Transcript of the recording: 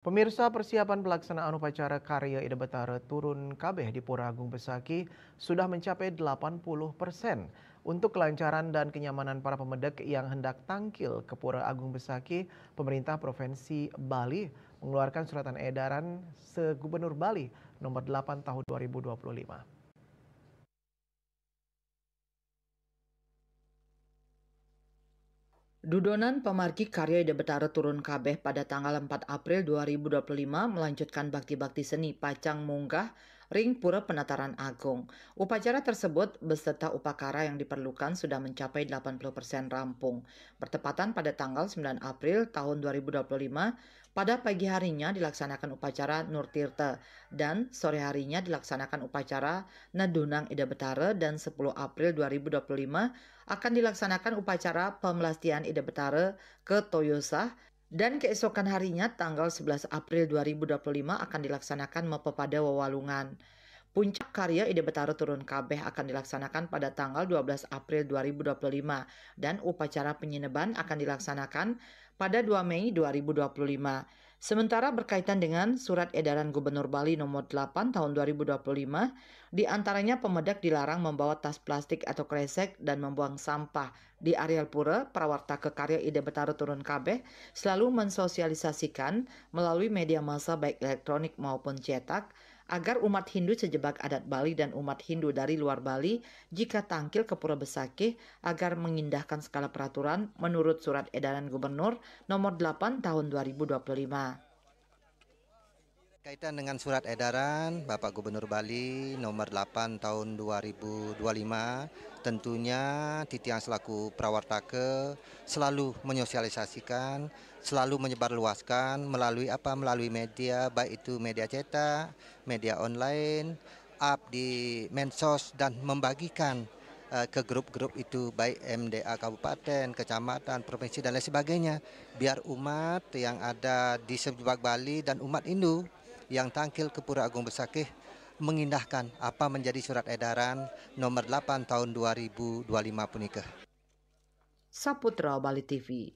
Pemirsa, persiapan pelaksanaan upacara Karya Ida Betara Turun Kabeh di Pura Agung Besaki sudah mencapai 80%. Untuk kelancaran dan kenyamanan para pemedek yang hendak tangkil ke Pura Agung Besaki, pemerintah Provinsi Bali mengeluarkan suratan edaran Se-Gubernur Bali nomor 8 tahun 2025. Dudonan pemargi karya Ida Betara Turun Kabeh pada tanggal 4 April 2025 melanjutkan bakti-bakti seni Pacang Munggah Ring Pura Penataran Agung. Upacara tersebut beserta upakara yang diperlukan sudah mencapai 80% rampung. Bertepatan pada tanggal 9 April tahun 2025, pada pagi harinya dilaksanakan upacara Nur Tirta dan sore harinya dilaksanakan upacara Nadunang Ida Betara dan 10 April 2025 akan dilaksanakan upacara pemelastian Ida Betara ke Toyosa dan keesokan harinya tanggal 11 April 2025 akan dilaksanakan Mepepada Wawalungan. Puncak karya Ida Betara Turun Kabeh akan dilaksanakan pada tanggal 12 April 2025 dan upacara penyineban akan dilaksanakan pada 2 Mei 2025. Sementara berkaitan dengan Surat Edaran Gubernur Bali nomor 8 tahun 2025, di antaranya pemedek dilarang membawa tas plastik atau kresek dan membuang sampah di areal pura. Prawarta Kekarya Ida Betara Turun Kabeh selalu mensosialisasikan melalui media massa baik elektronik maupun cetak agar umat Hindu sejebak adat Bali dan umat Hindu dari luar Bali jika tangkil ke Pura Besakih agar mengindahkan skala peraturan menurut Surat Edaran Gubernur nomor 8 tahun 2025. Kaitan dengan surat edaran Bapak Gubernur Bali nomor 8 tahun 2025, tentunya Titian selaku Prawartake selalu menyosialisasikan, selalu menyebarluaskan melalui media, baik itu media cetak, media online, up di Mensos dan membagikan ke grup-grup itu baik MDA kabupaten, kecamatan, provinsi dan lain sebagainya, biar umat yang ada di seberang Bali dan umat Hindu yang tangkil ke Pura Agung Besakih mengindahkan apa menjadi surat edaran nomor 8 tahun 2025 punika. Saputra Bali TV.